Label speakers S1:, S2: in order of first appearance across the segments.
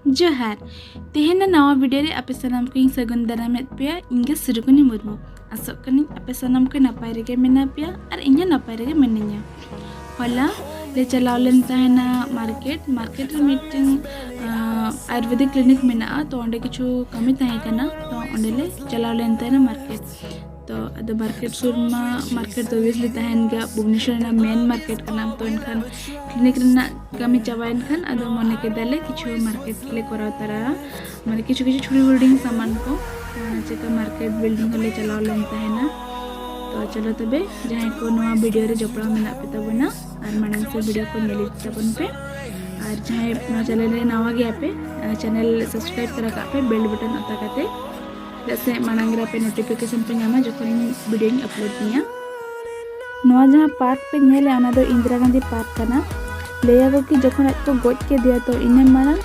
S1: जोहार तेहना नवा वीडियो रे आपे सानाम को सगुन दारामेद पे इंगे सुरुकुनी मुर्मू आसोक कनी आपे सानाम को नपाय रेगे मेना पे और इंगे नपाय रेगे मेनिया होला ले चलाव लेन ताहेना मार्केट रे मीटिंग आयुर्वेदिक क्लिनिक मेना तो ओंडे किछु कमी ताहे कना तो ओंडे ले चलाव लेन ताहेना मार्केट तो अद मार्केट सुरमा मार्केट तो ऑब्वियसली तहन गया भुवनेश्वर ना मेन मार्केट का नाम तो इनखान क्लिनिक रना कमी चाबाइन खान अद मने के दले किछु मार्केट ले कराव तरा माने किछु किछु छुरी बिल्डिंग सामान को चेका मार्केट बिल्डिंग ले चलाव लेन तहना तो चलो तबे जहां को नवा वीडियो रे जपड़ा मेना पे तबना और मानन से वीडियो को नेली तबन पे और जहां ना चैनल रे नवा गया पे चैनल सब्सक्राइब करा का पे बेल बटन अता काते जैसे मानंगरा पे नोटिफिकेशन पे नामा जखन वीडियो अपलोड किया नवा जहां पार्क पे नेले आना दो इंदिरा गांधी पार्क कना लेया को कि जखन को गोज के दिया तो इने माना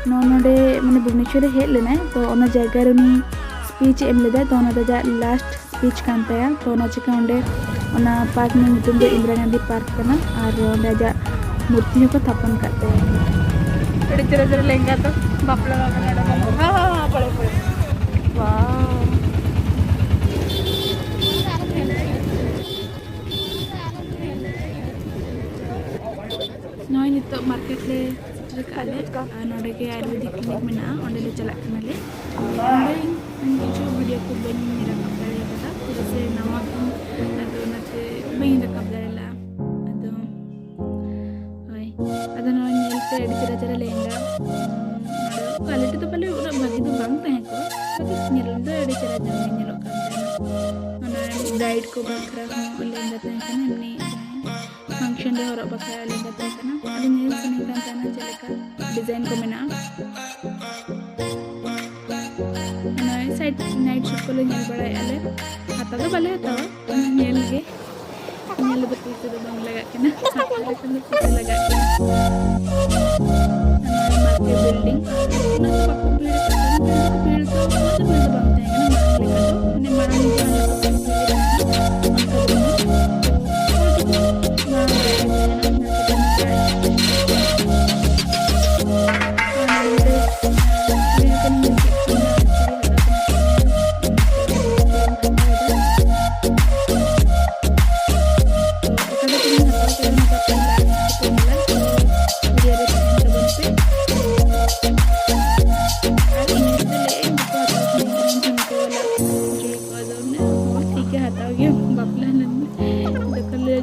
S1: नोडे माने भुवनेश्वर रे हेड लेना तो ओना जगह रे स्पीच एम लेदा तो ओना जा लास्ट स्पीच कान ताया तो ओना चिका ओंडे ओना पार्क में नितुम दो इंदिरा गांधी पार्क कना और ओंडे जा मूर्ति को स्थापन करते हैं एडी तेरे तेरे लेंगा तो बापला बापला हां पड़े वाह नॉय नितो मार्केट ले काले नोडे के आयुर्वेदिक क्लिनिक में ना ओंडे ले चला कनाले ओंडे जो वीडियो को बनी रकब दारे कदा जैसे नवा को अदो नते बनी रकब दारेला अदो हाय अदो नॉय नेलते एडी तेरा तेरा लेंगा क्वालिटी तो पहले उना भागी तो बांग तहे को ᱧᱮᱞ ᱫᱚ ᱟᱹᱰᱤ ᱪᱮᱦᱨᱟ ᱧᱮᱞ ᱧᱮᱞᱚᱜ ᱠᱟᱱ ᱛᱟᱦᱮᱱᱟ ᱚᱱᱟ ᱜᱟᱭᱤᱰ ᱠᱚ ᱵᱟᱠᱷᱨᱟ ᱦᱚᱸ ᱞᱮᱸᱜᱟ ᱛᱟᱦᱮᱸ ᱠᱟᱱᱟ ᱮᱢᱱᱤ ᱯᱷᱟᱝᱥᱚᱱ ᱨᱮ ᱦᱚᱨᱚᱜ ᱵᱟᱠᱷᱨᱟ ᱞᱮᱸᱜᱟ ᱛᱟᱦᱮᱸ ᱠᱟᱱᱟ ᱟᱹᱰᱤ ᱧᱮᱞ ᱥᱟᱱᱟᱧ ᱠᱟᱱ ᱛᱟᱦᱮᱱᱟ ᱪᱮᱫ ᱞᱮᱠᱟ ᱰᱤᱡᱟᱭᱤᱱ ᱠᱚ ᱢᱮᱱᱟᱜᱼᱟ ᱚᱱᱟ ᱥᱟइड नाइट शूट को ले ᱧᱮᱞ ᱵᱟᱲᱟᱭᱮᱜᱼᱟ ᱞᱮ ᱦᱟᱛᱟᱣ ᱫᱚ ᱵᱟᱞᱮ ᱦᱟᱛᱟᱣᱟ ᱧᱮᱞ ᱜᱮ ᱧᱮᱞ ᱫᱚ ᱯᱩᱭᱥᱟᱹ ᱫᱚ ᱵᱟᱝ ᱞᱟᱜᱟᱜ ᱠᱟᱱᱟ ᱦᱟᱛᱟᱣ ᱞᱮᱠᱷᱟᱱ ᱫᱚ ᱯᱩᱭᱥᱟᱹ ᱞᱟᱜᱟᱜ ᱠᱟᱱᱟ मार्केट बिल्डिंग ना तो बाको भीड़ तो बंद है ना लेकर तो मैंने मांग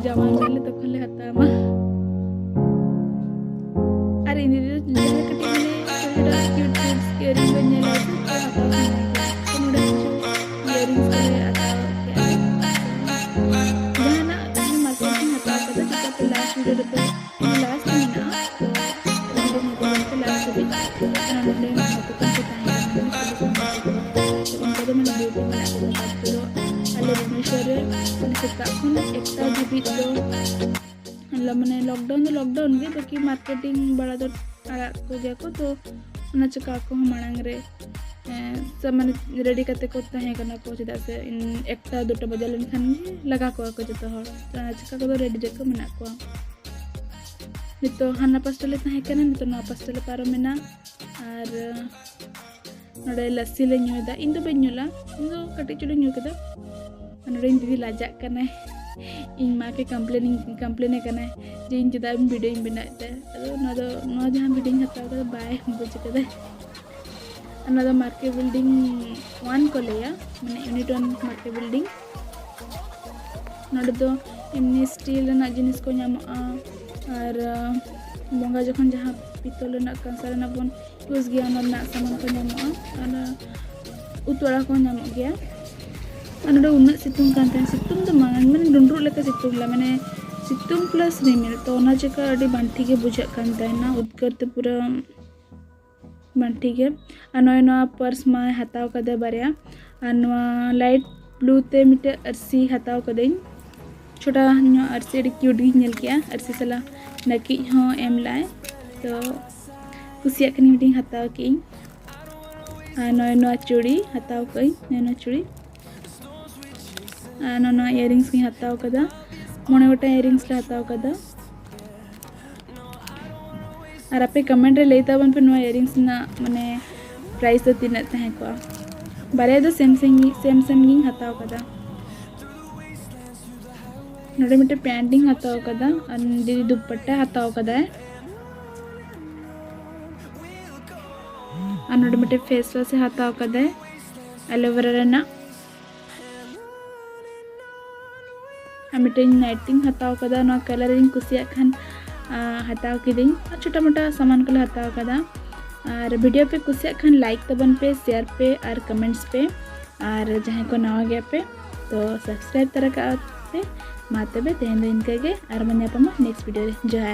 S1: जवान वाले तो खले हता मा अरे इन जो कटी ने क्यूट क्यूट इयरिंग बने ले तो हता तो नोडे इयरिंग से आता जाना मैं मार्केटिंग हता तो जब लास्ट वीडियो पे लास्ट में ना तो वीडियो में लास्ट भी नोडे तो तो मैं वीडियो में तो अल्ले भुवनेश्वर सेता खन एकटा धाबी दो माने लॉकडाउन गे बाकी मार्केटिंग बड़ा दो आड़ा को गया को तो उना चका को मांग रे सब माने रेडी करते को तहे कना को चदा से एकटा दुटा बजे लेन खान लगा को जतो हर तो चका को रेडी जको मेना को नितो हाना पास्टले तहे कना नितो ना पास्टले पारो मेना और नोडे लस्सी ले ᱧᱩᱭदा इन दो बेन्युला इन दो कटी चुले ᱧᱩ कदा नोडे दीदी लाजा कना इन माँ के कंप्लेन करना जे इन चदा वीडियो बनाते अदो जहाँ वीडियो हताव कदा बाय बुझ कदा अना मार्केट बिल्डिंग 1 को लिया माने यूनिट 1 मार्केट बिल्डिंग नोडे दो इमनी स्टील ना जिनिस को ᱧᱟᱢᱚᱜᱼᱟ और बंगा जखन जहाँ पितल ना कंसार ना बन यूज गया ना सामान को ᱧᱟᱢᱚᱜᱼᱟ और उतोड़ा को ᱧᱟᱢᱚᱜ गया नोडे उन्ना सितुंग कांते सितुंग तो माने डुंड्रु लेका सितुंग ला माने सितुंग प्लस रिमिल तो ओना चेका अडी बांठी के बुझा कांते ना उद्कर ते पूरा बांठी के नया पर्स मा हताव कदे बारिया लाइट ब्लू ते मिटे अरसी हताव कदे छोटा अरसी अडी क्यूट गी नेल किया अरसी सला नकी हो एम लाए तो कुसिया कनी मिटिंग हताव की नया चूड़ी हताव कई नया चूड़ी ना इयरिंग्स की हताव कदा मोने गोटा इयरिंग्स ले हताव कदा और आपे कमेंट रे लैताबन पे नो इयरिंग्स ना माने प्राइस तो तीन तहे को बारे दो सेम गिंग हताव कदा नोडे मिटे पैंटिंग हताव कदा और दीदी दुपट्टा हताव कदा और नोडे मिटे फेस वॉश से हताव कदा एलोवेरा रेना मिटे नाइटिंग हताव कदा ना कलरिंग कुसिया खान हताव किदिंग और छोटा मोटा सामान को हताव कदा और वीडियो पे कुसिया खान लाइक तबन पे शेयर पे और कमेंट्स पे और जहाँ को नवा गया पे तो सब्सक्राइब तरह का पे माते बे तेहन इनके और मन नेक्स्ट वीडियो जोहार।